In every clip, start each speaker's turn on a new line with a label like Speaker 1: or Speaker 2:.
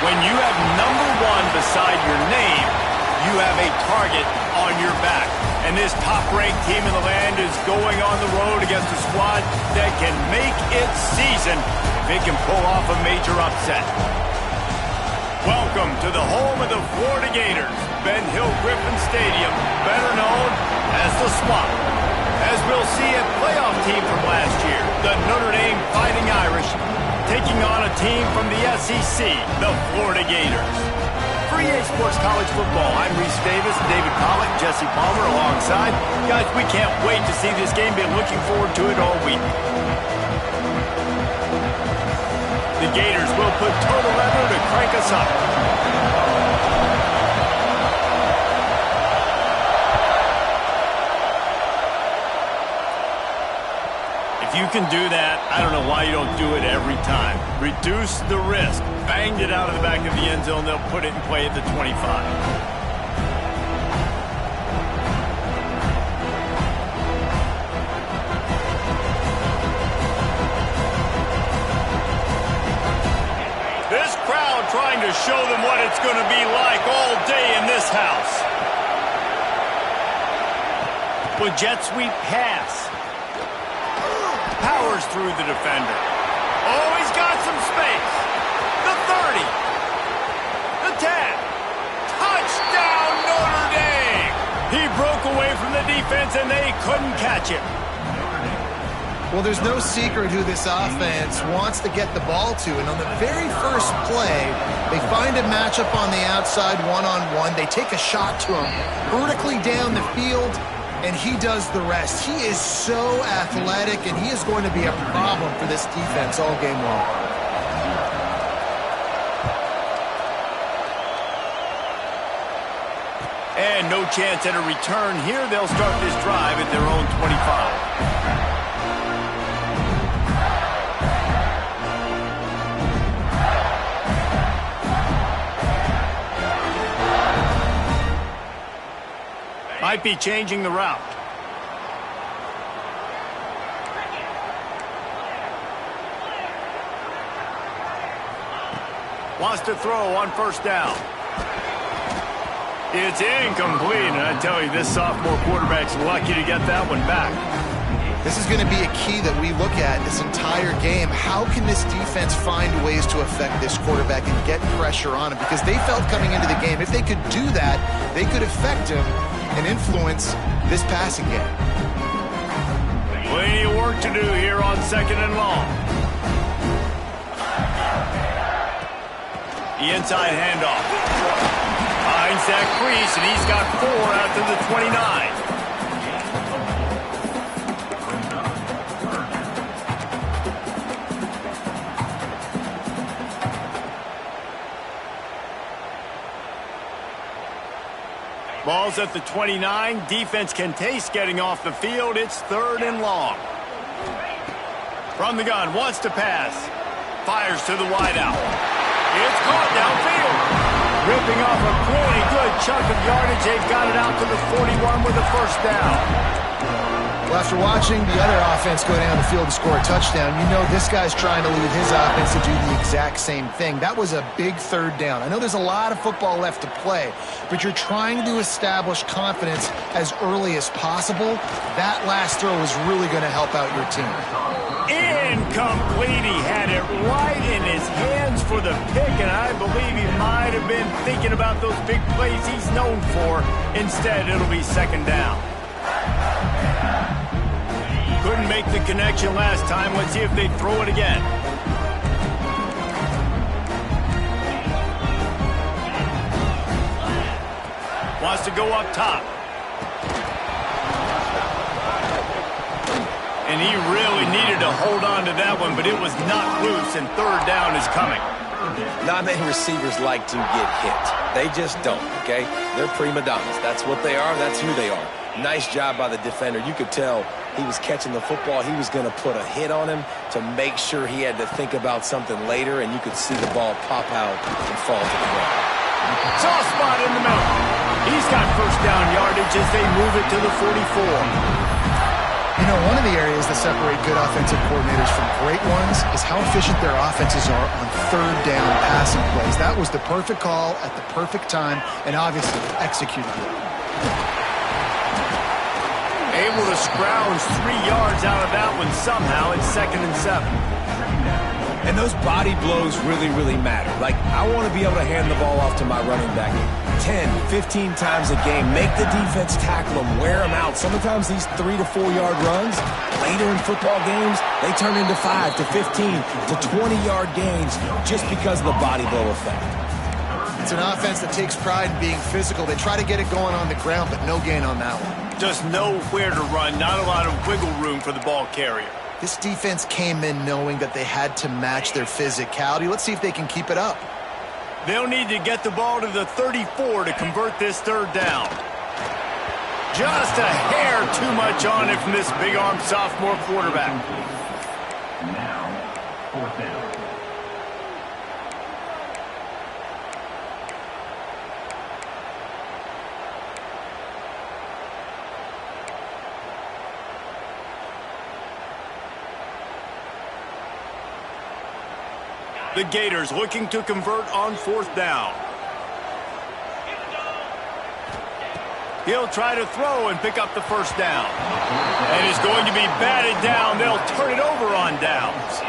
Speaker 1: When you have number 1 beside your name, you have a target on your back. And this top-ranked team in the land is going on the road against a squad that can make its season if it can pull off a major upset. Welcome to the home of the Florida Gators, Ben Hill Griffin Stadium, better known as the Swamp. As we'll see, a playoff team from last year, the Notre Dame Fighting Irish, taking on a team from the SEC, the Florida Gators. For EA Sports College Football, I'm Reese Davis, David Pollack, Jesse Palmer alongside. Guys, we can't wait to see this game. Been looking forward to it all week. The Gators will put total leather to crank us up. If you can do that, I don't know why you don't do it every time. Reduce the risk. Banged it out of the back of the end zone. They'll put it in play at the 25. This crowd trying to show them what it's going to be like all day in this house. With jet sweep pass. Powers through the defender. Oh, he's got some space. The 30. The 10. Touchdown, Notre Dame. He broke away from the defense, and they couldn't catch him.
Speaker 2: Well, there's no secret who this offense wants to get the ball to. And on the very first play, they find a matchup on the outside one-on-one. They take a shot to him vertically down the field, and he does the rest. He is so athletic, and he is going to be a problem for this defense all game long.
Speaker 1: And no chance at a return here. They'll start this drive at their own 25. Might be changing the route. Wants to throw on first down. It's incomplete, and I tell you, this sophomore quarterback's lucky to get that one back.
Speaker 2: This is going to be a key that we look at this entire game. How can this defense find ways to affect this quarterback and get pressure on him? Because they felt coming into the game, if they could do that, they could affect him and influence this passing game.
Speaker 1: Plenty of work to do here on 2nd and long. The inside handoff. Finds that crease, and he's got 4 out to the 29. Ball's at the 29. Defense can taste getting off the field. It's 3rd and long. From the gun, wants to pass. Fires to the wideout. It's caught downfield. Ripping off a pretty good chunk of yardage. They've got it out to the 41 with a first down.
Speaker 2: Well, after watching the other offense go down the field to score a touchdown, you know this guy's trying to lead his offense to do the exact same thing. That was a big 3rd down. I know there's a lot of football left to play, but you're trying to establish confidence as early as possible. That last throw is really going to help out your team.
Speaker 1: Incomplete. He had it right in his hands for the pick, and I believe he might have been thinking about those big plays he's known for. Instead, it'll be 2nd down. Couldn't make the connection last time. Let's see if they throw it again. Wants to go up top. And he really needed to hold on to that one, but it was knocked loose, and 3rd down is coming.
Speaker 3: Not many receivers like to get hit. They just don't, okay? They're prima donnas. That's what they are. That's who they are. Nice job by the defender. You could tell he was catching the football. He was going to put a hit on him to make sure he had to think about something later, and you could see the ball pop out and fall to the ground.
Speaker 1: Soft spot in the middle. He's got first down yardage as they move it to the 44.
Speaker 2: You know, one of the areas that separate good offensive coordinators from great ones is how efficient their offenses are on third down passing plays. That was the perfect call at the perfect time, and obviously executed it.
Speaker 1: Able to scrounge 3 yards out of that one somehow. It's 2nd and 7.
Speaker 3: And those body blows really, really matter. Like, I want to be able to hand the ball off to my running back 10, 15 times a game. Make the defense tackle them, wear them out. Sometimes these 3 to 4 yard runs, later in football games, they turn into 5 to 15 to 20-yard gains just because of the body blow effect.
Speaker 2: It's an offense that takes pride in being physical. They try to get it going on the ground, but no gain on that one.
Speaker 1: Just nowhere to run, not a lot of wiggle room for the ball carrier.
Speaker 2: This defense came in knowing that they had to match their physicality. Let's see if they can keep it up.
Speaker 1: They'll need to get the ball to the 34 to convert this 3rd down. Just a hair too much on it from this big-armed sophomore quarterback.
Speaker 4: Now, 4th down.
Speaker 1: The Gators looking to convert on 4th down. He'll try to throw and pick up the 1st down. And it's going to be batted down. They'll turn it over on downs.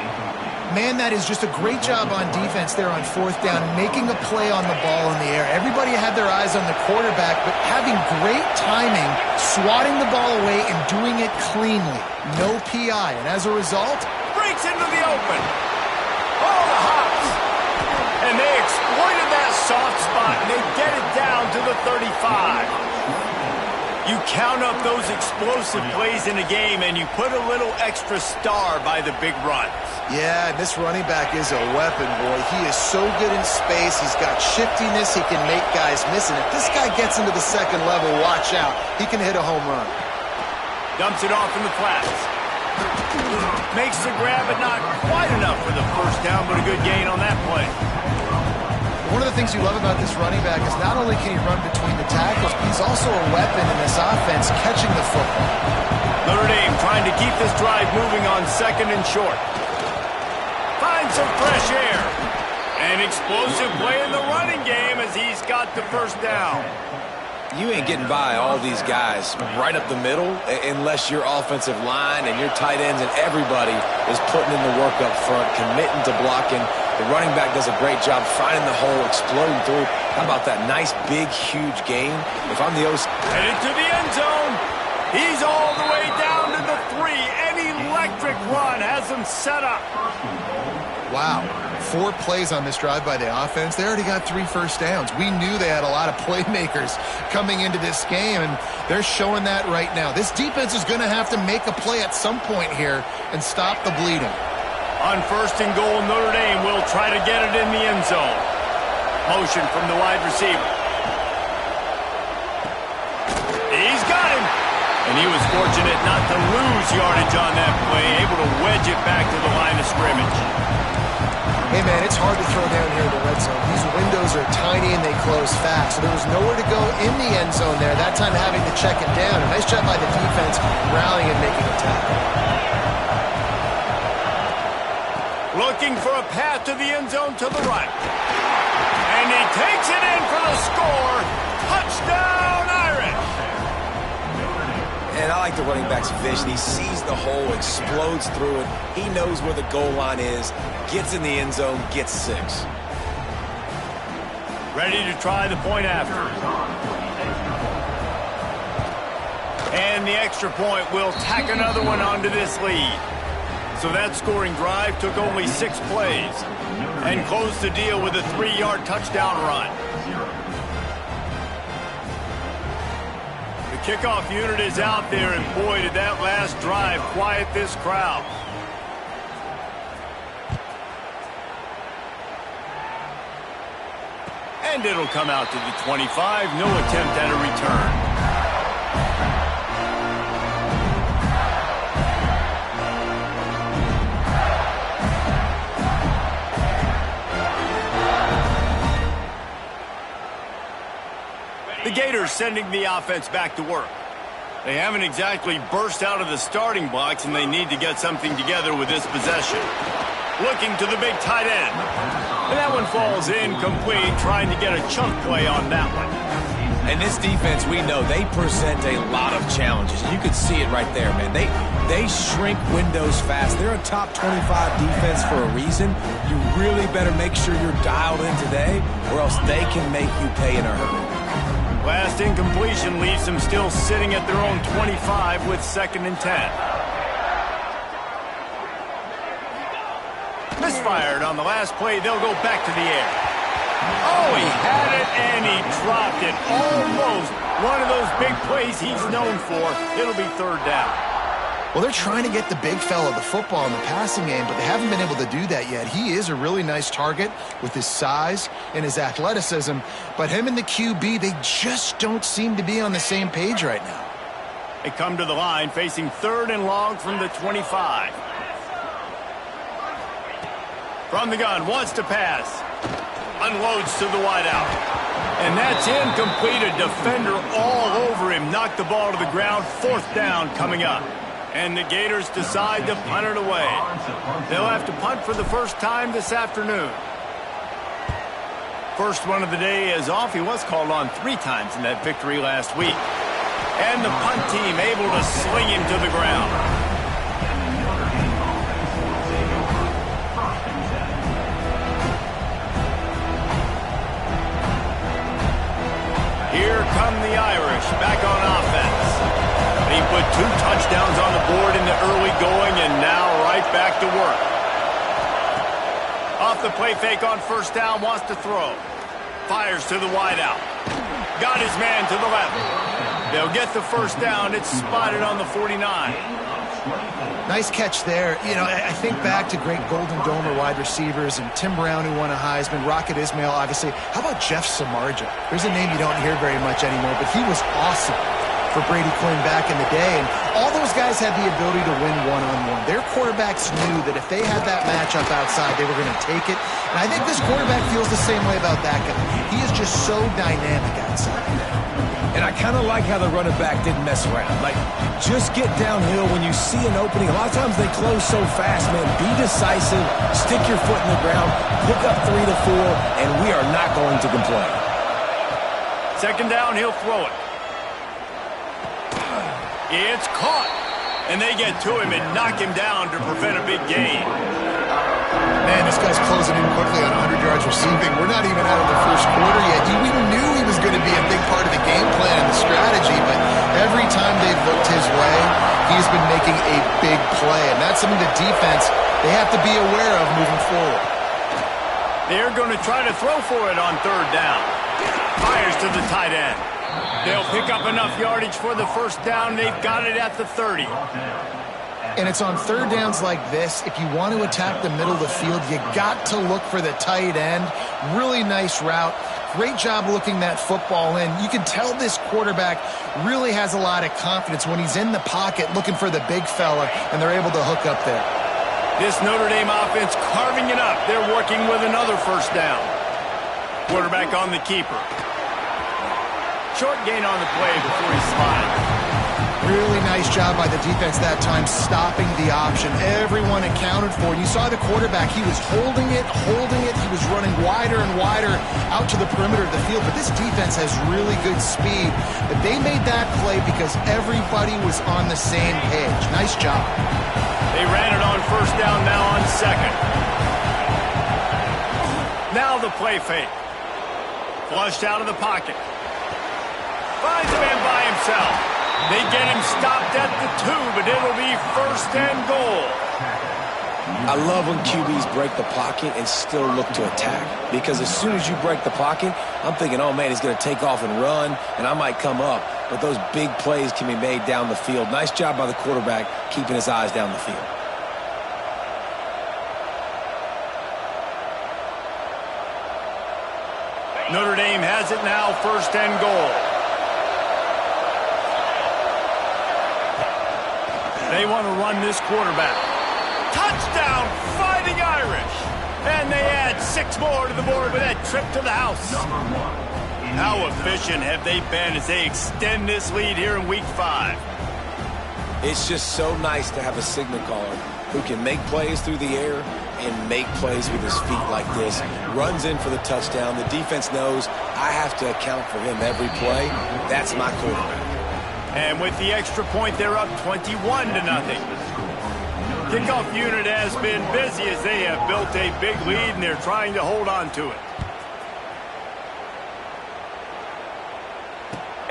Speaker 2: Man, that is just a great job on defense there on 4th down, making a play on the ball in the air. Everybody had their eyes on the quarterback, but having great timing, swatting the ball away and doing it cleanly. No PI. And as a result,
Speaker 1: Breaks into the open. Oh, the hops. And they exploited that soft spot, and they get it down to the 35. You count up those explosive plays in a game, and you put a little extra star by the big runs.
Speaker 2: yeah, this running back is a weapon, boy. He is so good in space. He's got shiftiness. He can make guys miss. And if this guy gets into the 2nd level, watch out. He can hit a home run.
Speaker 1: Dumps it off in the flats. Makes the grab, but not quite enough for the 1st down, but a good gain on that play.
Speaker 2: One of the things you love about this running back is not only can he run between the tackles, but he's also a weapon in this offense catching the football.
Speaker 1: Notre Dame trying to keep this drive moving on 2nd and short. Finds some fresh air. An explosive play in the running game as he's got the 1st down.
Speaker 3: You ain't getting by all these guys right up the middle unless your offensive line and your tight ends and everybody is putting in the work up front, committing to blocking. The running back does a great job finding the hole, exploding through. How about that nice, big, huge gain? If I'm the OC...
Speaker 1: Headed to the end zone. He's all the way down to the 3. An electric run has him set up.
Speaker 2: Wow. 4 plays on this drive by the offense. They already got 3 first downs. We knew they had a lot of playmakers coming into this game, and they're showing that right now. This defense is going to have to make a play at some point here and stop the bleeding.
Speaker 1: On 1st and goal, Notre Dame will try to get it in the end zone. Motion from the wide receiver. He's got him. And he was fortunate not to lose yardage on that play, able to wedge it back to the line of scrimmage.
Speaker 2: Hey, man, it's hard to throw down here in the red zone. These windows are tiny and they close fast, so there was nowhere to go in the end zone there. That time having to check it down. A nice job by the defense rallying and making a tackle.
Speaker 1: Looking for a path to the end zone to the right. And he takes it in for the score. Touchdown, Irish!
Speaker 3: And I like the running back's vision. He sees the hole, explodes through it. He knows where the goal line is, gets in the end zone, gets 6.
Speaker 1: Ready to try the point after. And the extra point will tack another one onto this lead. So that scoring drive took only 6 plays and closed the deal with a 3-yard touchdown run. The kickoff unit is out there, and boy, did that last drive quiet this crowd. And it'll come out to the 25. No attempt at a return. The Gators sending the offense back to work. They haven't exactly burst out of the starting blocks, and they need to get something together with this possession. Looking to the big tight end. And that one falls incomplete, trying to get a chunk play on that one.
Speaker 3: And this defense, we know, they present a lot of challenges. You can see it right there, man. They shrink windows fast. They're a top 25 defense for a reason. You really better make sure you're dialed in today, or else they can make you pay in a hurry.
Speaker 1: Last incompletion leaves them still sitting at their own 25 with 2nd and 10. Misfired on the last play. They'll go back to the air. Oh, he had it and he dropped it. Almost one of those big plays he's known for. It'll be 3rd down.
Speaker 2: Well, they're trying to get the big fella the football in the passing game, but they haven't been able to do that yet. He is a really nice target with his size and his athleticism, but him and the QB, they just don't seem to be on the same page right now.
Speaker 1: They come to the line facing 3rd and long from the 25. From the gun, wants to pass. Unloads to the wideout. And that's incomplete. A defender all over him. Knocked the ball to the ground. 4th down coming up. And the Gators decide to punt it away. They'll have to punt for the first time this afternoon. First one of the day is off. He was called on 3 times in that victory last week. And the punt team able to sling him to the ground. Here come the Irish back on offense. He put 2 touchdowns on the board in the early going and now right back to work. Off the play fake on 1st down, wants to throw. Fires to the wideout. Got his man to the left. They'll get the 1st down. It's spotted on the 49.
Speaker 2: Nice catch there. You know, I think back to great Golden Domer wide receivers and Tim Brown, who won a Heisman, Rocket Ismail, obviously. How about Jeff Samardzija? There's a name you don't hear very much anymore, but he was awesome for Brady Quinn back in the day. And all those guys had the ability to win one-on-one. Their quarterbacks knew that if they had that matchup outside, they were going to take it. And I think this quarterback feels the same way about that guy. He is just so dynamic outside.
Speaker 3: And I kind of like how the running back didn't mess around. Like, just get downhill when you see an opening. A lot of times they close so fast, man. Be decisive, stick your foot in the ground, pick up 3 to 4, and we are not going to complain.
Speaker 1: 2nd down, he'll throw it. It's caught. And they get to him and knock him down to prevent a big gain.
Speaker 2: Man, this guy's closing in quickly on 100 yards receiving. We're not even out of the 1st quarter yet. We knew he was going to be a big part of the game plan and the strategy, but every time they've looked his way, he's been making a big play. And that's something the defense, they have to be aware of moving forward.
Speaker 1: They're going to try to throw for it on 3rd down. Fires to the tight end. They'll pick up enough yardage for the 1st down. They've got it at the 30.
Speaker 2: And it's on 3rd downs like this. If you want to attack the middle of the field, you got to look for the tight end. Really nice route. Great job looking that football in. You can tell this quarterback really has a lot of confidence when he's in the pocket looking for the big fella, and they're able to hook up there.
Speaker 1: This Notre Dame offense carving it up. They're working with another 1st down. Quarterback on the keeper. Short gain on the play before he slides.
Speaker 2: Really nice job by the defense that time, stopping the option. Everyone accounted for it. You saw the quarterback. He was holding it. He was running wider and wider out to the perimeter of the field. But this defense has really good speed. But they made that play because everybody was on the same page. Nice job.
Speaker 1: They ran it on 1st down, now on 2nd. Now the play fake. Flushed out of the pocket. Finds a man by himself. They get him stopped at the 2, but it'll be 1st and goal.
Speaker 3: I love when QBs break the pocket and still look to attack. Because as soon as you break the pocket, I'm thinking, oh, man, he's going to take off and run, and I might come up. But those big plays can be made down the field. Nice job by the quarterback keeping his eyes down the field.
Speaker 1: Notre Dame has it now, 1st and goal. They want to run this quarterback. Touchdown, Fighting Irish. And they add 6 more to the board with that trip to the house. How efficient have they been as they extend this lead here in Week 5?
Speaker 3: It's just so nice to have a signal caller who can make plays through the air and make plays with his feet like this. Runs in for the touchdown. The defense knows I have to account for him every play. That's my quarterback.
Speaker 1: And with the extra point, they're up 21-0. Kickoff unit has been busy as they have built a big lead and they're trying to hold on to it.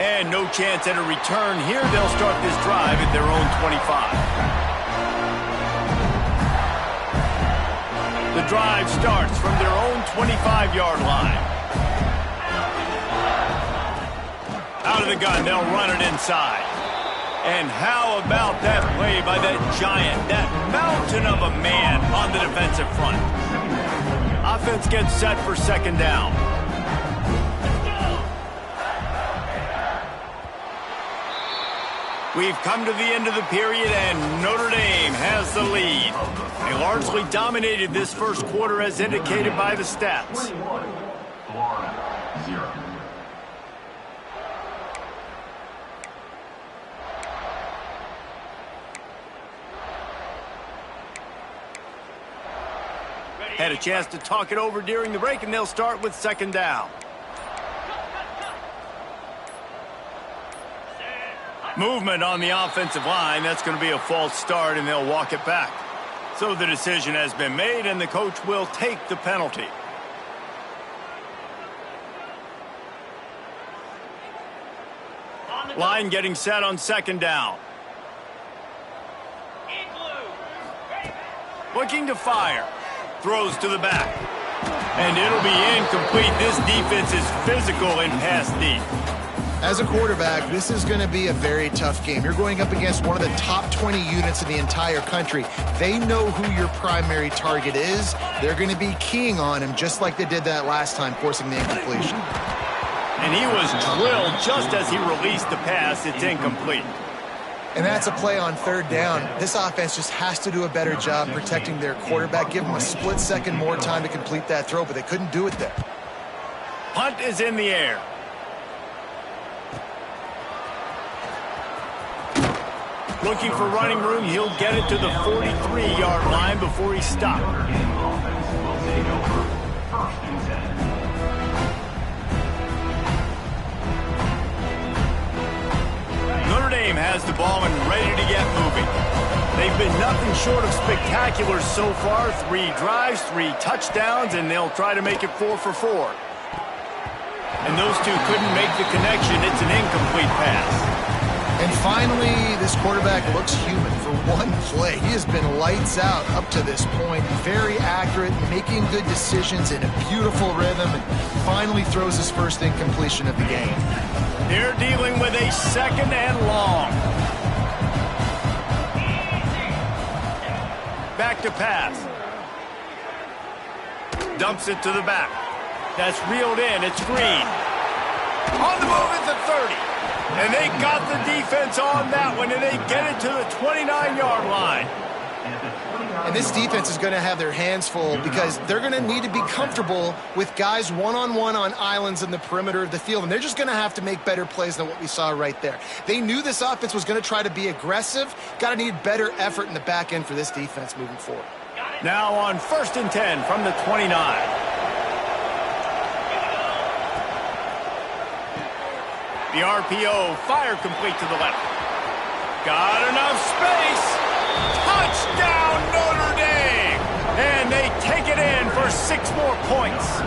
Speaker 1: And no chance at a return here. They'll start this drive at their own 25. The drive starts from their own 25-yard line. Out of the gun, they'll run it inside. And how about that play by that giant, that mountain of a man on the defensive front? Offense gets set for second down. We've come to the end of the period, and Notre Dame has the lead. They largely dominated this first quarter as indicated by the stats.
Speaker 4: 21, Florida, 0.
Speaker 1: Had a chance to talk it over during the break, and they'll start with second down. Movement on the offensive line. That's going to be a false start, and they'll walk it back. So the decision has been made, and the coach will take the penalty. Line getting set on second down. Looking to fire. Throws to the back. And it'll be incomplete. This defense is physical in pass deep.
Speaker 2: As a quarterback, this is going to be a very tough game. You're going up against one of the top 20 units in the entire country. They know who your primary target is. They're going to be keying on him just like they did that last time, forcing the incompletion.
Speaker 1: And he was drilled just as he released the pass. It's incomplete.
Speaker 2: And that's a play on third down. This offense just has to do a better job protecting their quarterback. Give them a split second more time to complete that throw, but they couldn't do it there.
Speaker 1: Punt is in the air. Looking for running room. He'll get it to the 43-yard line before he stopped. Notre Dame has the ball and ready to get moving. They've been nothing short of spectacular so far. 3 drives, 3 touchdowns, and they'll try to make it 4 for 4. And those two couldn't make the connection. It's an incomplete pass.
Speaker 2: And finally, this quarterback looks human for one play. He has been lights out up to this point. Very accurate, making good decisions in a beautiful rhythm, and finally throws his first incompletion of the game.
Speaker 1: They're dealing with a second and long. Back to pass. Dumps it to the back. That's reeled in. It's Green. On the move at the 30. And they got the defense on that one, and they get it to the 29-yard line.
Speaker 2: And this defense is going to have their hands full because they're going to need to be comfortable with guys one-on-one on islands in the perimeter of the field, and they're just going to have to make better plays than what we saw right there. They knew this offense was going to try to be aggressive. Got to need better effort in the back end for this defense moving forward.
Speaker 1: Now on 1st and 10 from the 29. The RPO, fire complete to the left. Got enough space. Touchdown, Notre Dame! And they take it in for 6 more points.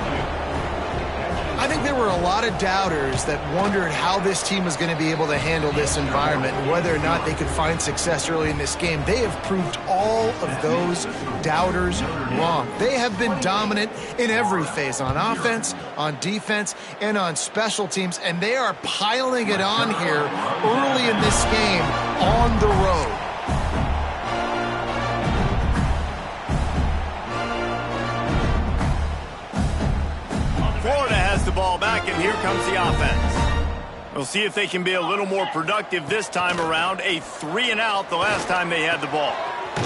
Speaker 2: I think there were a lot of doubters that wondered how this team was going to be able to handle this environment and whether or not they could find success early in this game. They have proved all of those doubters wrong. They have been dominant in every phase, on offense, on defense, and on special teams, and they are piling it on here early in this game on the road.
Speaker 1: Florida has the ball back, and here comes the offense. We'll see if they can be a little more productive this time around. A 3-and-out the last time they had the ball.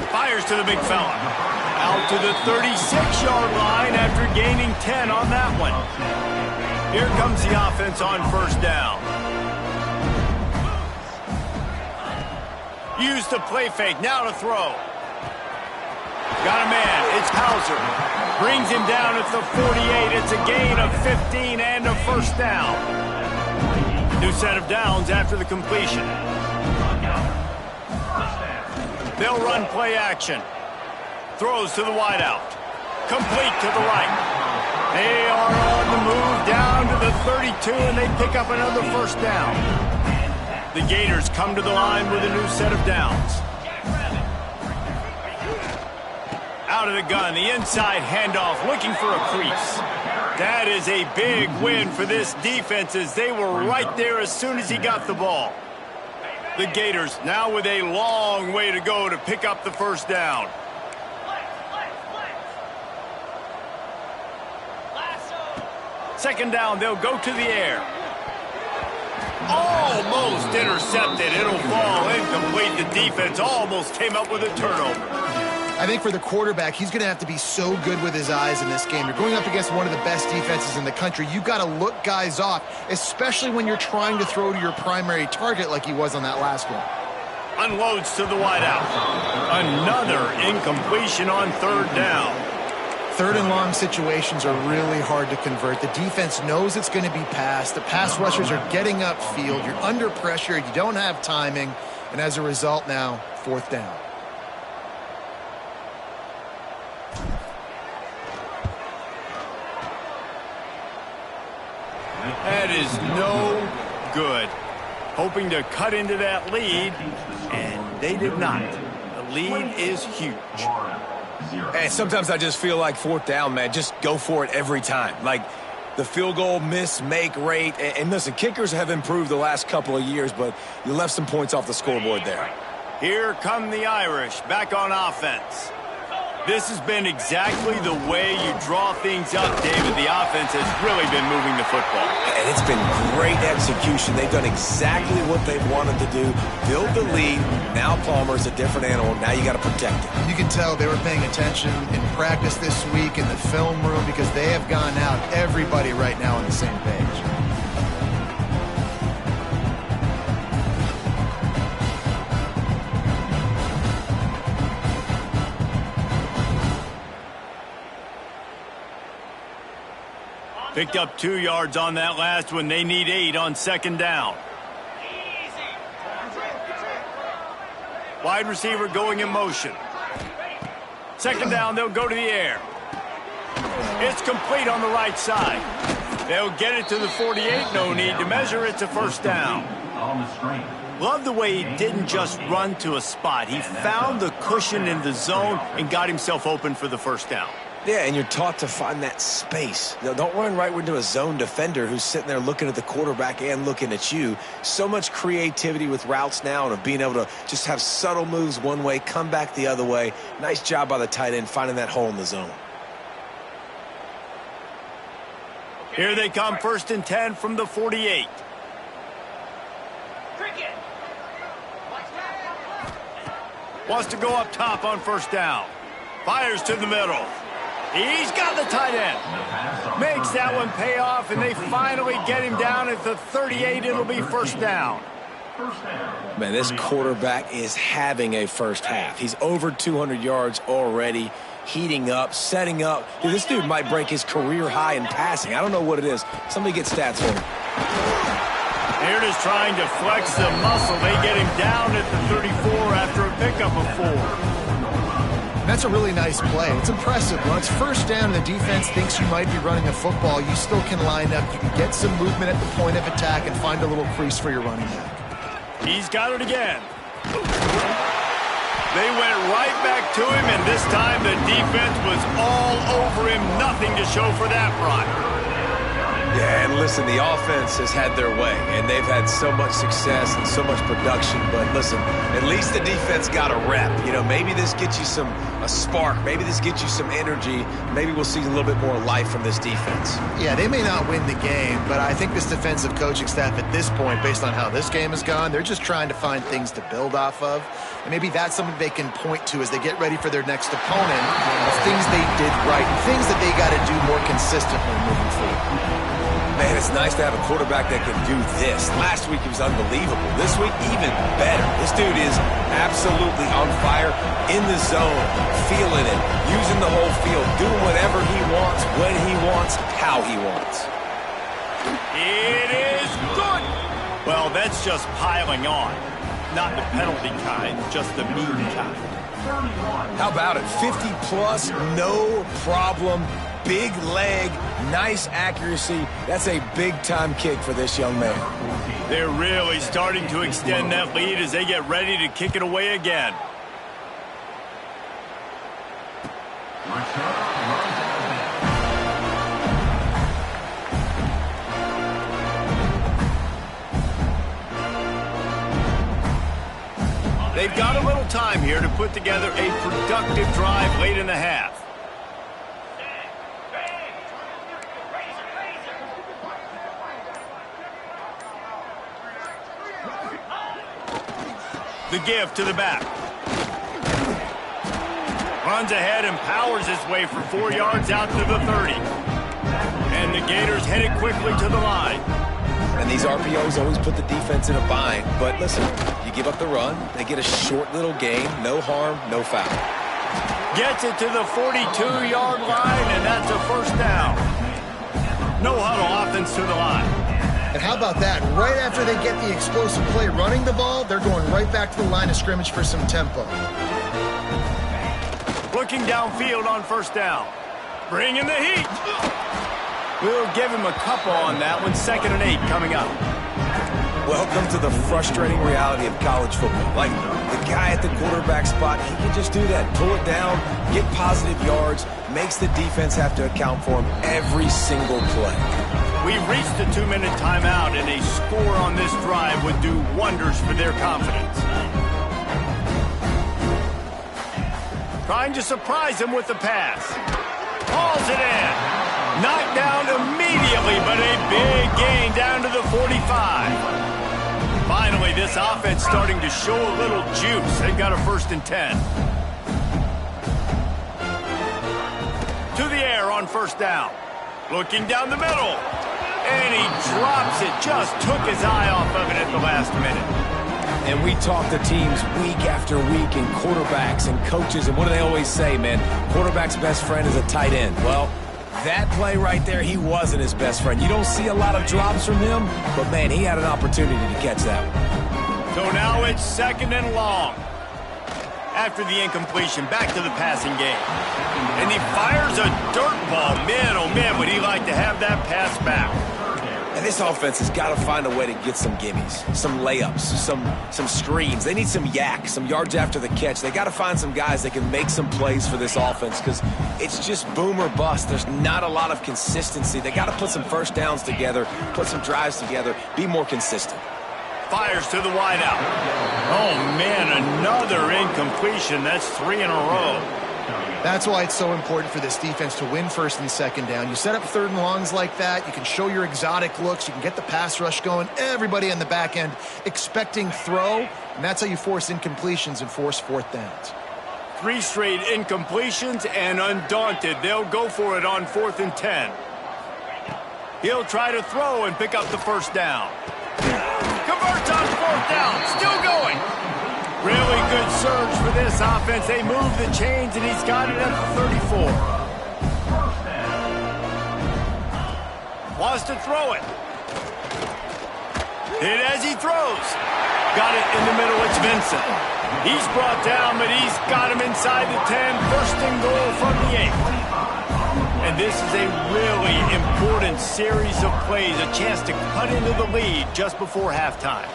Speaker 1: Fires to the big fella. Out to the 36-yard line after gaining 10 on that one. Here comes the offense on first down. Use the play fake, now to throw. Got a man, it's Hauser. Brings him down at the 48. It's a gain of 15 and a first down. New set of downs after the completion. They'll run play action. Throws to the wideout. Complete to the right. They are on the move down to the 32, and they pick up another first down. The Gators come to the line with a new set of downs. Out of the gun, the inside handoff, looking for a crease. That is a big win for this defense, as they were right there as soon as he got the ball. The Gators now with a long way to go to pick up the first down. Second down, they'll go to the air. Almost intercepted. It'll fall incomplete. The defense almost came up with a turnover.
Speaker 2: I think for the quarterback, he's going to have to be so good with his eyes in this game. You're going up against one of the best defenses in the country. You've got to look guys off, especially when you're trying to throw to your primary target like he was on that last one.
Speaker 1: Unloads to the wideout. Another incompletion on third down.
Speaker 2: Third and long situations are really hard to convert. The defense knows it's going to be passed. The pass rushers are getting upfield. You're under pressure. You don't have timing. And as a result now, fourth down.
Speaker 1: That is no good. Hoping to cut into that lead, and they did not. The lead is huge.
Speaker 3: And sometimes I just feel like fourth down, man, just go for it every time. Like the field goal miss-make rate. And listen, kickers have improved the last couple of years, but you left some points off the scoreboard there.
Speaker 1: Here come the Irish back on offense. This has been exactly the way you draw things up, David. The offense has really been moving the football.
Speaker 3: And it's been great execution. They've done exactly what they wanted to do. Build the lead. Now Palmer's a different animal. Now you got to protect it.
Speaker 2: You can tell they were paying attention in practice this week in the film room because they have gone out, everybody right now on the same page.
Speaker 1: Picked up 2 yards on that last one. They need 8 on second down. Wide receiver going in motion. Second down, they'll go to the air. It's complete on the right side. They'll get it to the 48. No need to measure. It's a first down. Love the way he didn't just run to a spot. He found the cushion in the zone and got himself open for the first down.
Speaker 3: Yeah, and you're taught to find that space. Now, don't run right into a zone defender who's sitting there looking at the quarterback and looking at you. So much creativity with routes now and of being able to just have subtle moves one way, come back the other way. Nice job by the tight end finding that hole in the zone.
Speaker 1: Here they come, first and 10 from the 48. Wants to go up top on first down. Fires to the middle. He's got the tight end. Makes that one pay off, and they finally get him down at the 38. It'll be first down.
Speaker 3: Man, this quarterback is having a first half. He's over 200 yards already, heating up, setting up. Dude, this dude might break his career high in passing. I don't know what it is. Somebody get stats for him.
Speaker 1: They're just trying to flex the muscle. They get him down at the 34 after a pickup of 4.
Speaker 2: That's a really nice play. It's impressive. When it's first down and the defense thinks you might be running a football, you still can line up. You can get some movement at the point of attack and find a little crease for your running back.
Speaker 1: He's got it again. They went right back to him, and this time the defense was all over him. Nothing to show for that run.
Speaker 3: Yeah, and listen, the offense has had their way, and they've had so much success and so much production. But listen, at least the defense got a rep. You know, maybe this gets you a spark. Maybe this gets you some energy. Maybe we'll see a little bit more life from this defense.
Speaker 2: Yeah, they may not win the game, but I think this defensive coaching staff at this point, based on how this game has gone, they're just trying to find things to build off of. And maybe that's something they can point to as they get ready for their next opponent of things they did right and things that they got to do more consistently moving forward.
Speaker 3: Man, And it's nice to have a quarterback that can do this. Last week he was unbelievable. This week, even better. This dude is absolutely on fire, in the zone, feeling it, using the whole field, doing whatever he wants, when he wants, how he wants.
Speaker 1: It is good. Well, that's just piling on. Not the penalty kind, just the mean kind.
Speaker 3: How about it? 50-plus, no problem. Big leg, nice accuracy. That's a big-time kick for this young man.
Speaker 1: They're really starting to extend that lead as they get ready to kick it away again. They've got a little time here to put together a productive drive late in the half. The give to the back. Runs ahead and powers his way for 4 yards out to the 30. And the Gators headed quickly to the line.
Speaker 3: And these RPOs always put the defense in a bind. But listen, you give up the run, they get a short little gain, no harm, no foul.
Speaker 1: Gets it to the 42-yard line, and that's a first down. No huddle offense to the line.
Speaker 2: And how about that? Right after they get the explosive play running the ball, they're going right back to the line of scrimmage for some tempo.
Speaker 1: Looking downfield on first down. Bringing the heat. We'll give him a couple on that one. 2nd and 8 coming up.
Speaker 3: Welcome to the frustrating reality of college football. Like, the guy at the quarterback spot, he can just do that. Pull it down, get positive yards, makes the defense have to account for him every single play.
Speaker 1: We've reached the 2-minute timeout, and a score on this drive would do wonders for their confidence. Trying to surprise him with the pass. Hauls it in. Knocked down immediately, but a big gain down to the 45. Finally, this offense starting to show a little juice. They've got a 1st and 10. To the air on first down. Looking down the middle. And he drops it. Just took his eye off of it at the last minute.
Speaker 3: And we talk to teams week after week and quarterbacks and coaches. And what do they always say, man? Quarterback's best friend is a tight end. Well, that play right there, he wasn't his best friend. You don't see a lot of drops from him, but, man, he had an opportunity to catch that one.
Speaker 1: So now it's 2nd and long. After the incompletion, back to the passing game. And he fires a dirt ball. Man, oh, man, would he like to have that pass back.
Speaker 3: And this offense has got to find a way to get some gimmies, some layups, some screens. They need some yak, some yards after the catch. They got to find some guys that can make some plays for this offense because it's just boom or bust. There's not a lot of consistency. They got to put some first downs together, put some drives together, be more consistent.
Speaker 1: Fires to the wideout. Oh, man, another incompletion. That's 3 in a row.
Speaker 2: That's why it's so important for this defense to win 1st and 2nd down. You set up 3rd and longs like that. You can show your exotic looks. You can get the pass rush going. Everybody on the back end expecting throw, and that's how you force incompletions and force 4th downs.
Speaker 1: 3 straight incompletions, and undaunted, they'll go for it on 4th and 10. He'll try to throw and pick up the first down. Converts on 4th down, still going. Really good surge for this offense. They move the chains, and he's got it at the 34. Wants to throw it. Hit as he throws. Got it in the middle. It's Vincent. He's brought down, but he's got him inside the 10. 1st and goal from the 8. And this is a really important series of plays, a chance to cut into the lead just before halftime.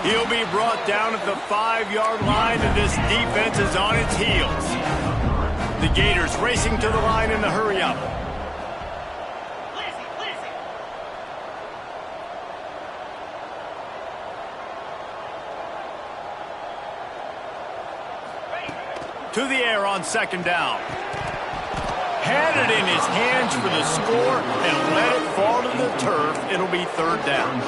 Speaker 1: He'll be brought down at the 5-yard line, and this defense is on its heels. The Gators racing to the line in the hurry-up. To the air on 2nd down. Had it in his hands for the score and let it fall to the turf. It'll be 3rd down.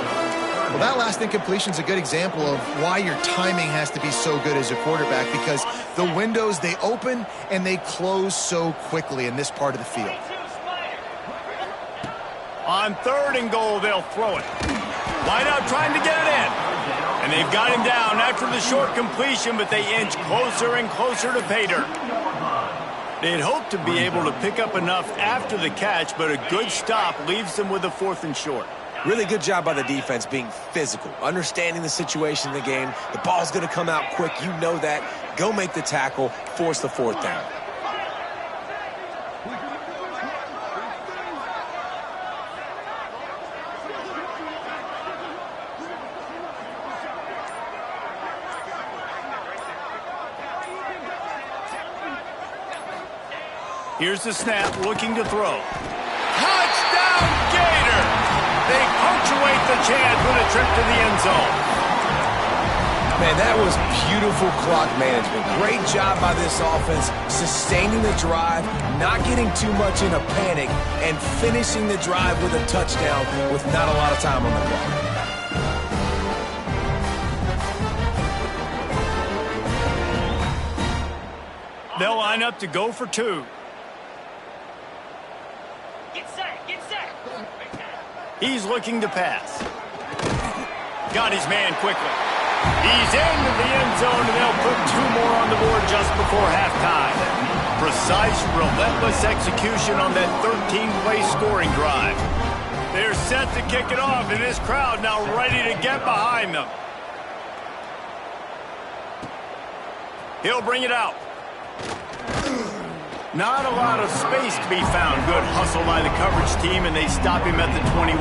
Speaker 2: Well, that last incompletion is a good example of why your timing has to be so good as a quarterback, because the windows, they open and they close so quickly in this part of the field.
Speaker 1: On 3rd and goal, they'll throw it. Line out trying to get it in. And they've got him down after the short completion, but they inch closer and closer to pay dirt. They'd hoped to be able to pick up enough after the catch, but a good stop leaves them with a 4th and short.
Speaker 3: Really good job by the defense being physical, understanding the situation in the game. The ball's going to come out quick. You know that. Go make the tackle, force the 4th down.
Speaker 1: Here's the snap, looking to throw. Touchdown, Gator! They punctuate the chance with a trip to the end zone.
Speaker 3: Man, that was beautiful clock management. Great job by this offense, sustaining the drive, not getting too much in a panic, and finishing the drive with a touchdown with not a lot of time on the clock.
Speaker 1: They'll line up to go for 2. He's looking to pass. Got his man quickly. He's into the end zone, and they'll put 2 more on the board just before halftime. Precise, relentless execution on that 13-play scoring drive. They're set to kick it off, and this crowd now ready to get behind them. He'll bring it out. Not a lot of space to be found. Good hustle by the coverage team, and they stop him at the 21.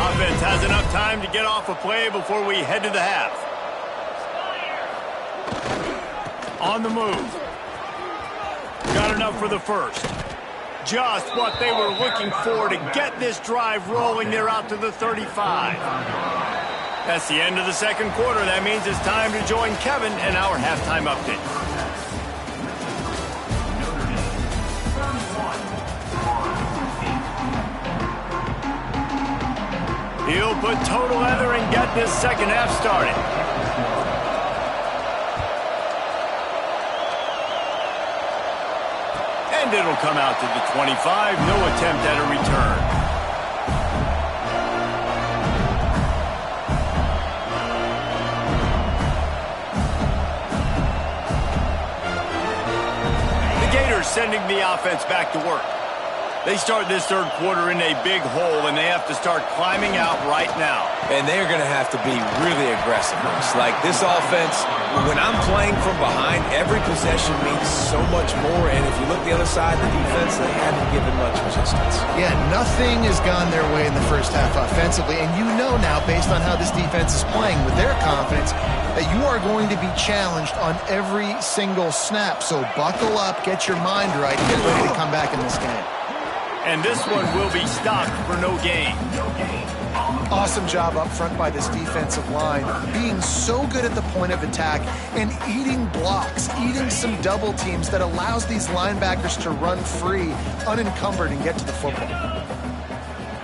Speaker 1: Offense has enough time to get off a play before we head to the half. On the move. Got enough for the first. Just what they were looking for to get this drive rolling. They're out to the 35. That's the end of the second quarter. That means it's time to join Kevin in our halftime update. He'll put total leather and get this second half started. And it'll come out to the 25. No attempt at a return. The Gators sending the offense back to work. They start this third quarter in a big hole, and they have to start climbing out right now.
Speaker 3: And they're going to have to be really aggressive. Like this offense, when I'm playing from behind, every possession means so much more. And if you look the other side, the defense, they haven't given much resistance.
Speaker 2: Yeah, nothing has gone their way in the first half offensively. And you know now, based on how this defense is playing with their confidence, that you are going to be challenged on every single snap. So buckle up, get your mind right, and get ready to come back in this game.
Speaker 1: And this one will be stopped for no gain.
Speaker 2: Awesome job up front by this defensive line, being so good at the point of attack and eating blocks, eating some double teams that allows these linebackers to run free, unencumbered, and get to the football.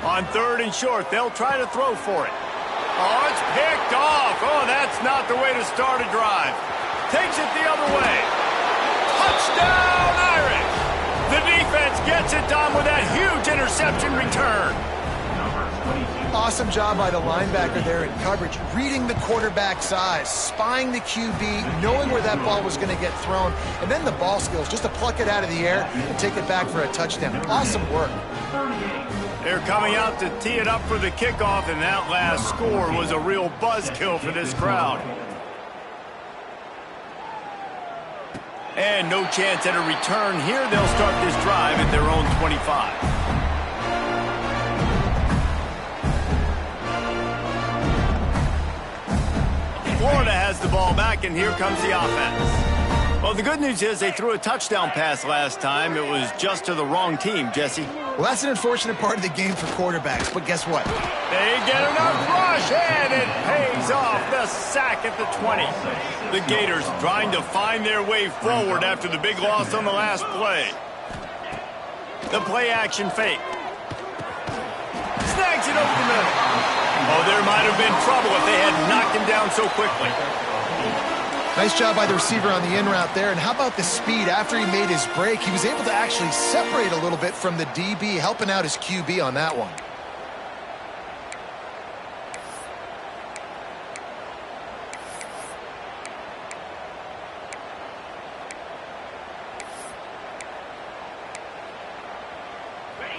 Speaker 1: On 3rd and short, they'll try to throw for it. Oh, it's picked off. Oh, that's not the way to start a drive. Takes it the other way. Touchdown, Irish! The defense gets it done with that huge interception return.
Speaker 2: Awesome job by the linebacker there in coverage, reading the quarterback's eyes, spying the QB, knowing where that ball was going to get thrown, and then the ball skills just to pluck it out of the air and take it back for a touchdown. Awesome work.
Speaker 1: They're coming out to tee it up for the kickoff, and that last score was a real buzzkill for this crowd. And no chance at a return here. They'll start this drive at their own 25. Florida has the ball back, and here comes the offense. Well, the good news is they threw a touchdown pass last time. It was just to the wrong team, Jesse.
Speaker 2: Well, that's an unfortunate part of the game for quarterbacks, but guess what?
Speaker 1: They get enough rush, and it pays off. The sack at the 20. The Gators trying to find their way forward after the big loss on the last play. The play action fake. Snags it over the middle. Oh, there might might have been trouble if they had knocked him down so quickly.
Speaker 2: Nice job by the receiver on the in route there. And how about the speed? After he made his break, he was able to actually separate a little bit from the DB, helping out his QB on that one.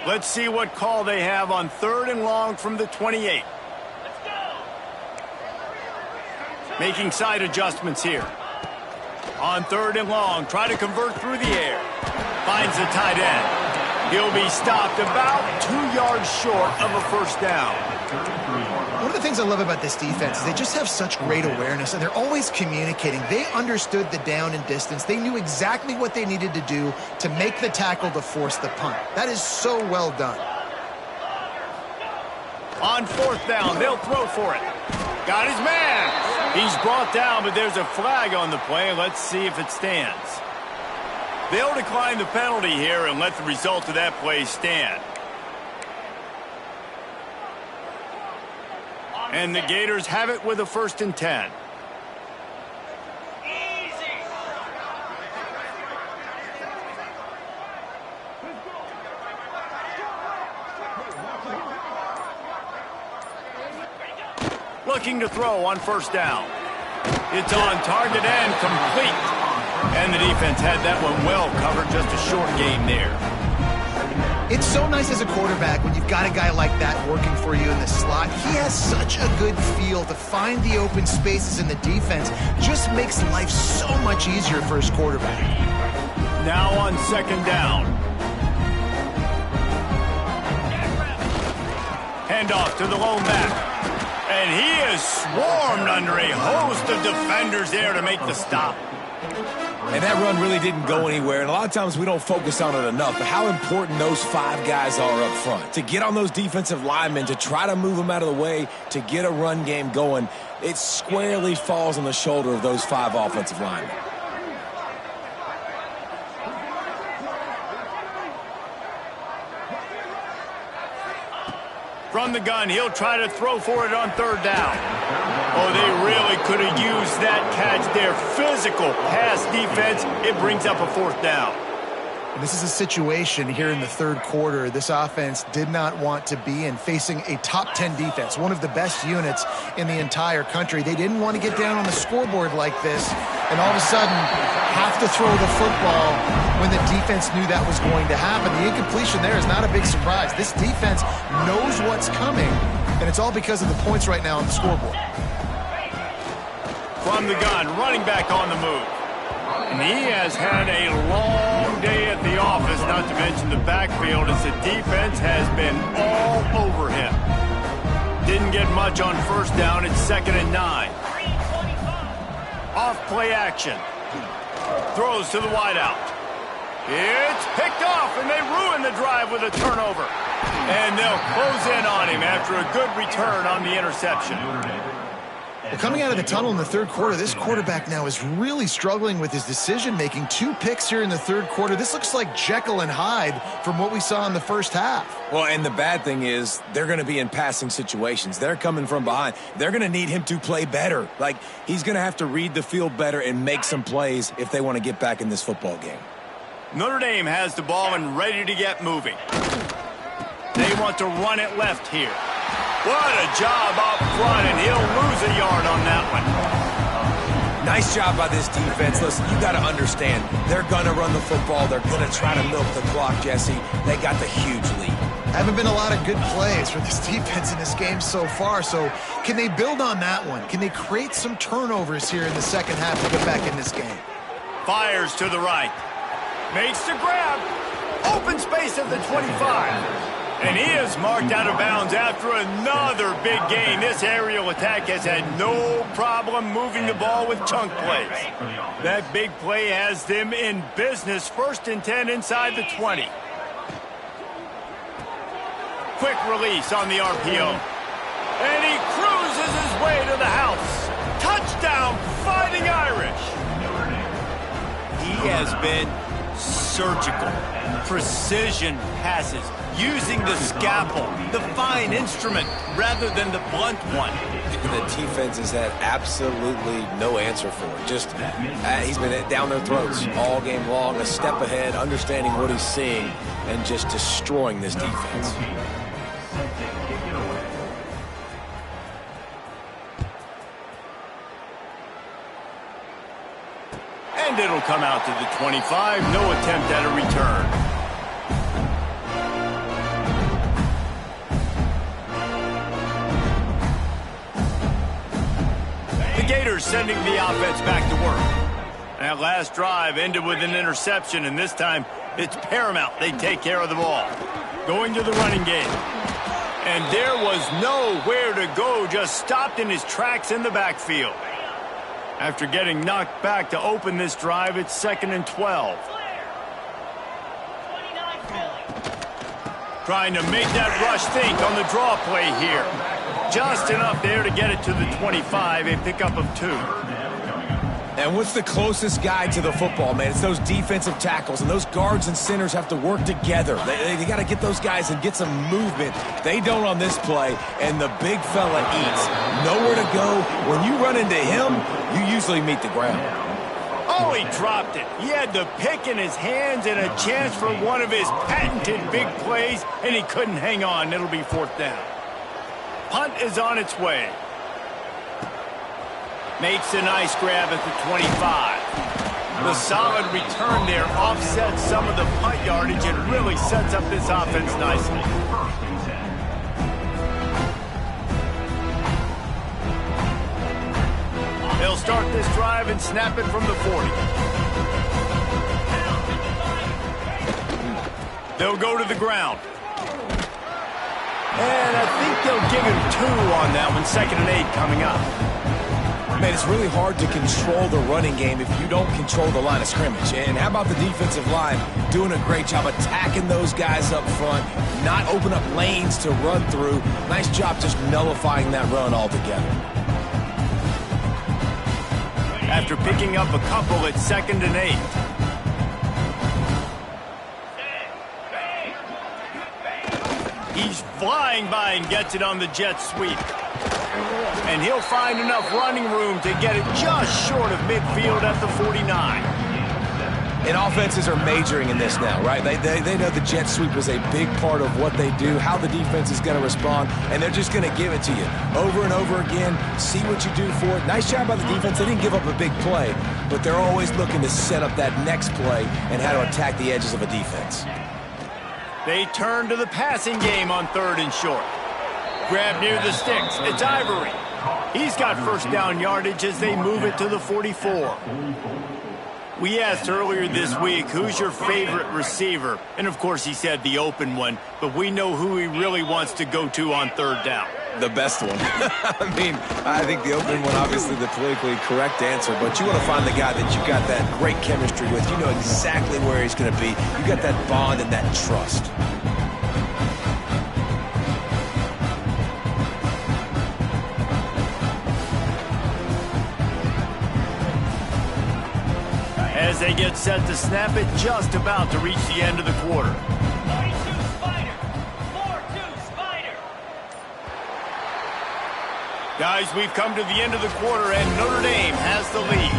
Speaker 1: Let's see what call they have on 3rd and long from the 28. Making side adjustments here. On 3rd and long, try to convert through the air. Finds the tight end. He'll be stopped about 2 yards short of a first down.
Speaker 2: One of the things I love about this defense is they just have such great awareness, and they're always communicating. They understood the down and distance. They knew exactly what they needed to do to make the tackle to force the punt. That is so well done.
Speaker 1: On 4th down, they'll throw for it. Got his man. He's brought down, but there's a flag on the play. Let's see if it stands. They'll decline the penalty here and let the result of that play stand. And the Gators have it with a 1st and 10. Looking to throw on 1st down. It's on target and complete. And the defense had that one well covered, just a short gain there.
Speaker 2: It's so nice as a quarterback when you've got a guy like that working for you in the slot. He has such a good feel to find the open spaces in the defense. Just makes life so much easier for his quarterback.
Speaker 1: Now on 2nd down. Handoff to the lone back. And he is swarmed under a host of defenders there to make the stop.
Speaker 3: And that run really didn't go anywhere, and a lot of times we don't focus on it enough, but how important those 5 guys are up front. To get on those defensive linemen, to try to move them out of the way, to get a run game going, it squarely falls on the shoulder of those 5 offensive linemen.
Speaker 1: From the gun, he'll try to throw for it on 3rd down. Oh, they really could have used that catch there. Physical pass defense. It brings up a 4th down.
Speaker 2: This is a situation here in the 3rd quarter this offense did not want to be in, facing a top 10 defense, one of the best units in the entire country. They didn't want to get down on the scoreboard like this and all of a sudden have to throw the football when the defense knew that was going to happen. The incompletion there is not a big surprise. This defense knows what's coming, and it's all because of the points right now on the scoreboard.
Speaker 1: From the gun, running back on the move. And he has had a long day at the office, not to mention the backfield, as the defense has been all over him. Didn't get much on 1st down. It's 2nd and 9. Off play action. Throws to the wideout. It's picked off, and they ruin the drive with a turnover. And they'll close in on him after a good return on the interception.
Speaker 2: Well, coming out of the tunnel in the 3rd quarter, this quarterback now is really struggling with his decision-making. 2 picks here in the 3rd quarter. This looks like Jekyll and Hyde from what we saw in the 1st half.
Speaker 3: Well, and the bad thing is they're going to be in passing situations. They're coming from behind. They're going to need him to play better. Like, he's going to have to read the field better and make some plays if they want to get back in this football game.
Speaker 1: Notre Dame has the ball and ready to get moving. They want to run it left here. What a job up front, and he'll lose a yard on that one.
Speaker 3: Nice job by this defense. Listen, you got to understand, they're going to run the football. They're going to try to milk the clock, Jesse. They got the huge lead.
Speaker 2: Haven't been a lot of good plays for this defense in this game so far, so can they build on that one? Can they create some turnovers here in the 2nd half to get back in this game?
Speaker 1: Fires to the right. Makes the grab. Open space at the 25. And he is marked out of bounds after another big gain. This aerial attack has had no problem moving the ball with chunk plays. That big play has them in business. 1st and 10 inside the 20. Quick release on the RPO. And he cruises his way to the house. Touchdown, Fighting Irish. He has been Surgical, precision passes, using the scalpel, the fine instrument, rather than the blunt one.
Speaker 3: The defense has had absolutely no answer for it. Just, he's been down their throats all game long, a step ahead, understanding what he's seeing, and just destroying this defense.
Speaker 1: And it'll come out to the 25. No attempt at a return. The Gators sending the offense back to work. That last drive ended with an interception, and this time it's paramount they take care of the ball. Going to the running game. And there was nowhere to go, just stopped in his tracks in the backfield. After getting knocked back to open this drive, it's 2nd and 12. Trying to make that rush think on the draw play here. Just enough there to get it to the 25, a pickup of 2.
Speaker 3: And what's the closest guy to the football, man? It's those defensive tackles, and those guards and centers have to work together. They got to get those guys and get some movement. They don't on this play, and the big fella eats. Nowhere to go. When you run into him, you usually meet the ground.
Speaker 1: Oh, he dropped it. He had the pick in his hands and a chance for one of his patented big plays, and he couldn't hang on. It'll be 4th down. Punt is on its way. Makes a nice grab at the 25. The solid return there offsets some of the punt yardage and really sets up this offense nicely. They'll start this drive and snap it from the 40. They'll go to the ground. And I think they'll give him 2 on that one. 2nd and 8 coming up.
Speaker 3: Man, it's really hard to control the running game if you don't control the line of scrimmage. And how about the defensive line doing a great job attacking those guys up front, not open up lanes to run through. Nice job just nullifying that run altogether.
Speaker 1: After picking up a couple, it's 2nd and 8. He's flying by and gets it on the jet sweep. And he'll find enough running room to get it just short of midfield at the 49.
Speaker 3: And offenses are majoring in this now, right? They know the jet sweep is a big part of what they do, how the defense is going to respond, and they're just going to give it to you over and over again, see what you do for it. Nice job by the defense. They didn't give up a big play, but they're always looking to set up that next play and how to attack the edges of a defense.
Speaker 1: They turn to the passing game on 3rd and short. Grab near the sticks. It's Ivory. He's got 1st down yardage as they move it to the 44. We asked earlier this week, who's your favorite receiver? And, of course, he said the open one, but we know who he really wants to go to on 3rd down.
Speaker 3: The best one. I mean, I think the open one, obviously the politically correct answer, but you want to find the guy that you got that great chemistry with. You know exactly where he's going to be. You got that bond and that trust.
Speaker 1: As they get set to snap it, just about to reach the end of the quarter.
Speaker 5: 42 Spider. 4-2 Spider.
Speaker 1: Guys, we've come to the end of the quarter, and Notre Dame has the lead.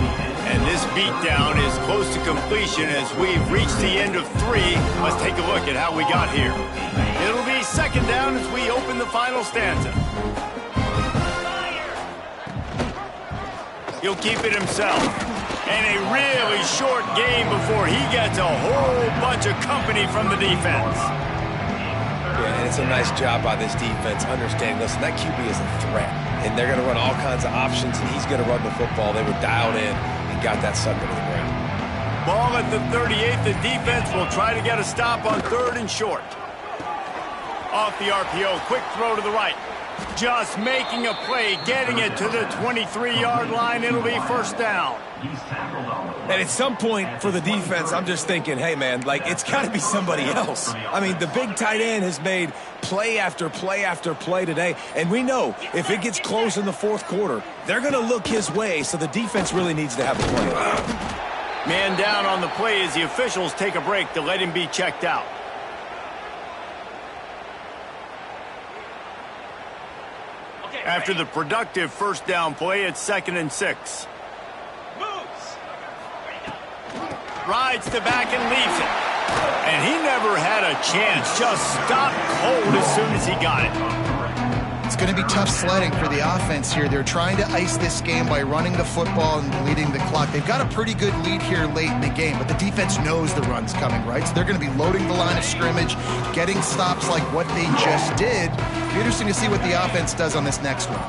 Speaker 1: And this beatdown is close to completion as we've reached the end of 3. Let's take a look at how we got here. It'll be 2nd down as we open the final stanza. He'll keep it himself. And a really short game before he gets a whole bunch of company from the defense.
Speaker 3: Yeah, and it's a nice job by this defense understanding, listen, that QB is a threat. And they're going to run all kinds of options, and he's going to run the football. They were dialed in and got that sucker to the ground.
Speaker 1: Ball at the 38. The defense will try to get a stop on 3rd and short. Off the RPO, quick throw to the right. Just making a play, getting it to the 23-yard line. It'll be 1st down.
Speaker 3: And at some point for the defense, I'm just thinking, hey, man, like, it's got to be somebody else. I mean, the big tight end has made play after play after play today. And we know if it gets close in the 4th quarter, they're going to look his way. So the defense really needs to have a plan.
Speaker 1: Man down on the play as the officials take a break to let him be checked out. After the productive first down play, it's 2nd and 6. Rides the back and leaves it. And he never had a chance. Just stopped cold as soon as he got it.
Speaker 2: It's going to be tough sledding for the offense here. They're trying to ice this game by running the football and leading the clock. They've got a pretty good lead here late in the game, but the defense knows the run's coming, right? So they're going to be loading the line of scrimmage, getting stops like what they just did. It'll be interesting to see what the offense does on this next one.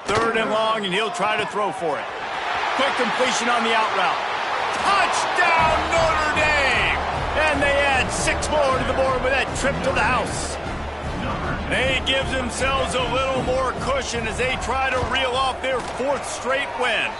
Speaker 1: 3rd and long, and he'll try to throw for it. Quick completion on the out route. Touchdown, Notre Dame! And they add 6 more to the board with that trip to the house. They give themselves a little more cushion as they try to reel off their 4th straight win.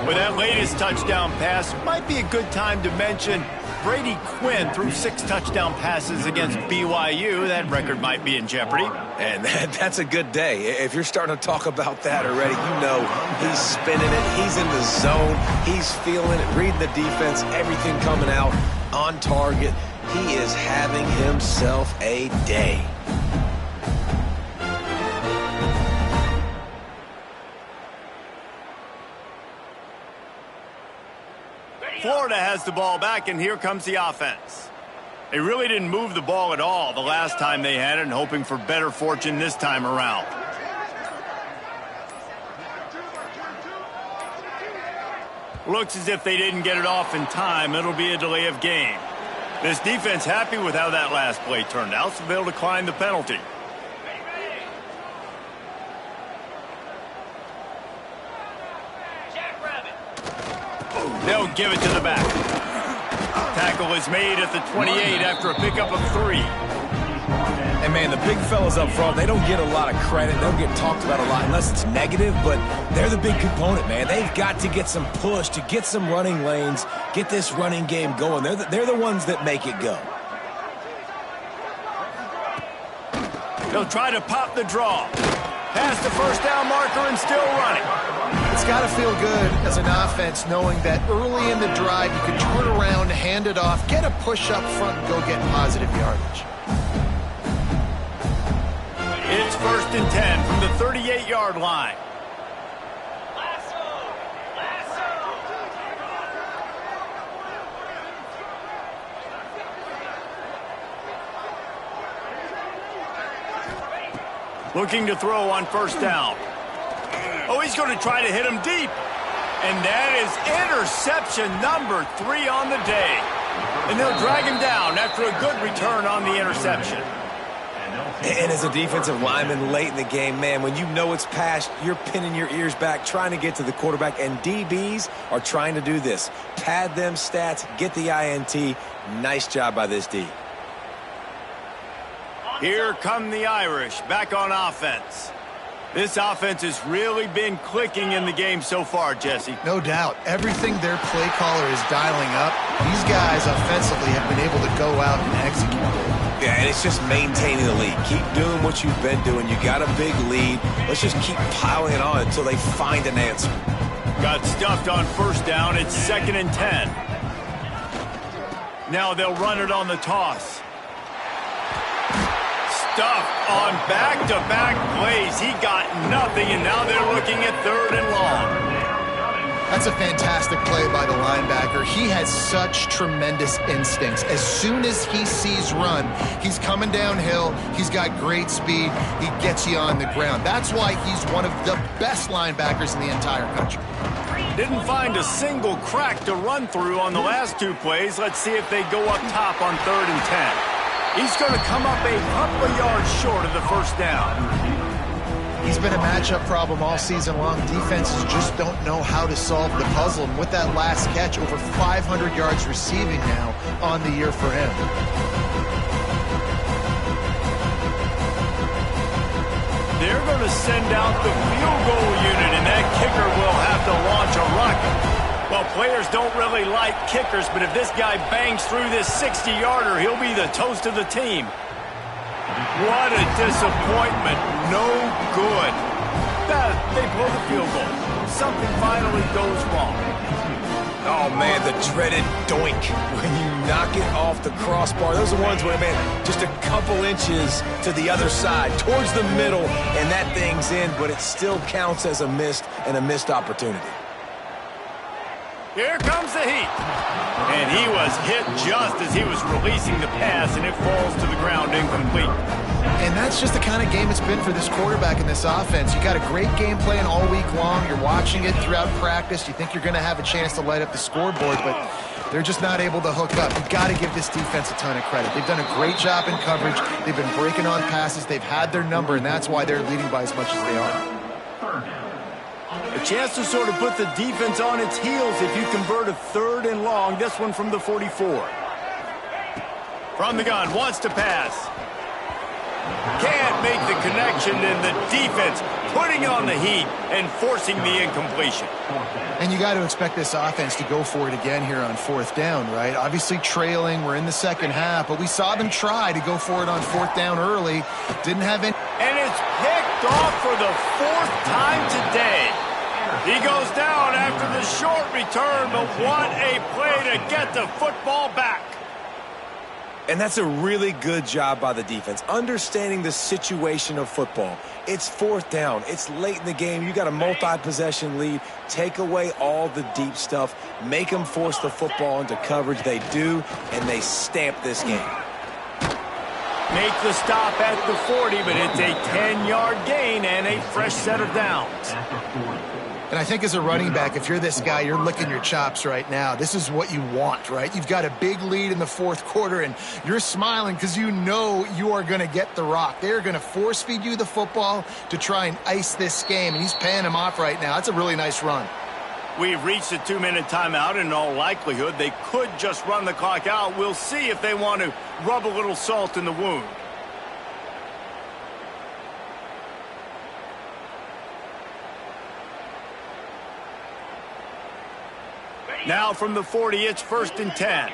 Speaker 1: With that latest touchdown pass, might be a good time to mention Brady Quinn threw 6 touchdown passes against BYU. That record might be in jeopardy.
Speaker 3: And that's a good day. If you're starting to talk about that already, you know he's spinning it. He's in the zone. He's feeling it, reading the defense, everything coming out on target. He is having himself a day.
Speaker 1: Florida has the ball back, and here comes the offense. They really didn't move the ball at all the last time they had it, and hoping for better fortune this time around. Looks as if they didn't get it off in time. It'll be a delay of game. This defense happy with how that last play turned out, so they'll decline the penalty. They'll give it to the back. Tackle is made at the 28 after a pickup of 3.
Speaker 3: And, man, the big fellas up front, they don't get a lot of credit. They don't get talked about a lot unless it's negative, but they're the big component, man. They've got to get some push, to get some running lanes, get this running game going. They're the ones that make it go.
Speaker 1: They'll try to pop the draw. Past the first down marker and still running.
Speaker 2: It's got to feel good as an offense knowing that early in the drive you can turn around, hand it off, get a push up front, and go get positive yardage.
Speaker 1: It's 1st and 10 from the 38-yard line. Looking to throw on 1st down. Oh, he's going to try to hit him deep. And that is interception number 3 on the day. And they'll drag him down after a good return on the interception.
Speaker 3: And as a defensive lineman late in the game, man, when you know it's past, you're pinning your ears back, trying to get to the quarterback, and DBs are trying to do this. Pad them stats, get the INT. Nice job by this D.
Speaker 1: Here come the Irish back on offense. This offense has really been clicking in the game so far, Jesse.
Speaker 2: No doubt. Everything their play caller is dialing up, these guys offensively have been able to go out and execute.
Speaker 3: Yeah, and it's just maintaining the lead. Keep doing what you've been doing. You got a big lead. Let's just keep piling it on until they find an answer.
Speaker 1: Got stuffed on 1st down. It's 2nd and 10. Now they'll run it on the toss. Stuffed on back-to-back plays. He got nothing, and now they're looking at 3rd and long.
Speaker 2: That's a fantastic play by the linebacker. He has such tremendous instincts. As soon as he sees run, he's coming downhill. He's got great speed. He gets you on the ground. That's why he's one of the best linebackers in the entire country.
Speaker 1: Didn't find a single crack to run through on the last 2 plays. Let's see if they go up top on 3rd and 10. He's going to come up a couple of yards short of the 1st down.
Speaker 2: He's been a matchup problem all season long. Defenses just don't know how to solve the puzzle. And with that last catch, over 500 yards receiving now on the year for him.
Speaker 1: They're going to send out the field goal unit, and that kicker will have to launch a rocket. Well, players don't really like kickers, but if this guy bangs through this 60-yarder, he'll be the toast of the team. What a disappointment. No good. They blow the field goal. Something finally goes wrong.
Speaker 3: Oh, man, the dreaded doink when you knock it off the crossbar. Those are ones where, man, just a couple inches to the other side, towards the middle, and that thing's in, but it still counts as a missed opportunity.
Speaker 1: Here comes the heat. And he was hit just as he was releasing the pass, and it falls to the ground incomplete.
Speaker 2: And that's just the kind of game it's been for this quarterback in this offense. You got a great game plan all week long. You're watching it throughout practice. You think you're going to have a chance to light up the scoreboard, but they're just not able to hook up. You've got to give this defense a ton of credit. They've done a great job in coverage. They've been breaking on passes. They've had their number, and that's why they're leading by as much as they are.
Speaker 1: A chance to sort of put the defense on its heels if you convert a 3rd and long. This one from the 44. From the gun, wants to pass. Can't make the connection, and the defense putting on the heat and forcing the incompletion.
Speaker 2: And you got to expect this offense to go for it again here on 4th down, right? Obviously trailing. We're in the second half, but we saw them try to go for it on 4th down early. Didn't have any.
Speaker 1: And it's picked off for the 4th time today. He goes down after the short return, but what a play to get the football back.
Speaker 3: And that's a really good job by the defense, understanding the situation of football. It's 4th down. It's late in the game. You got a multi-possession lead. Take away all the deep stuff. Make them force the football into coverage. They do, and they stamp this game.
Speaker 1: Make the stop at the 40, but it's a 10-yard gain and a fresh set of downs.
Speaker 2: And I think as a running back, if you're this guy, you're licking your chops right now. This is what you want, right? You've got a big lead in the 4th quarter, and you're smiling because you know you are going to get the rock. They're going to force feed you the football to try and ice this game, and he's paying him off right now. That's a really nice run.
Speaker 1: We've reached a 2-minute timeout, and in all likelihood, they could just run the clock out. We'll see if they want to rub a little salt in the wound. Now from the 40, it's 1st and 10.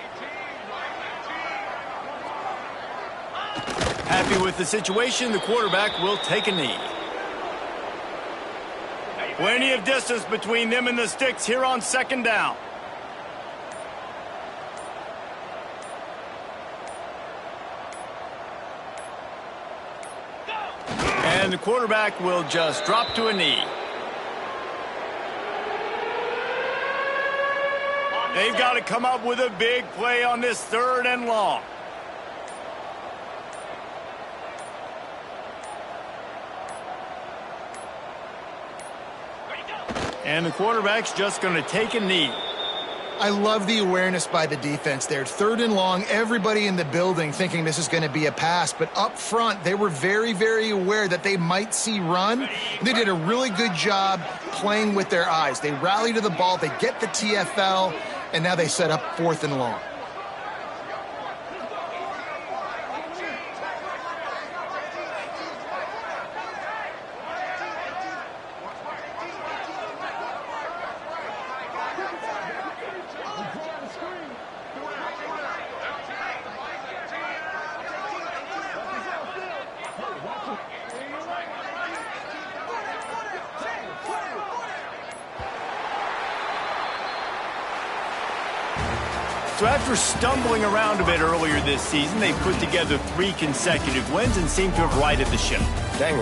Speaker 1: Happy with the situation, the quarterback will take a knee. Plenty of distance between them and the sticks here on 2nd down. And the quarterback will just drop to a knee. They've got to come up with a big play on this 3rd and long. And the quarterback's just going to take a knee.
Speaker 2: I love the awareness by the defense there. 3rd and long, everybody in the building thinking this is going to be a pass. But up front, they were very, very aware that they might see run. They did a really good job playing with their eyes. They rally to the ball, they get the TFL, and now they set up 4th and long.
Speaker 1: So after stumbling around a bit earlier this season, they put together 3 consecutive wins and seem to have righted the ship.
Speaker 3: Dang right.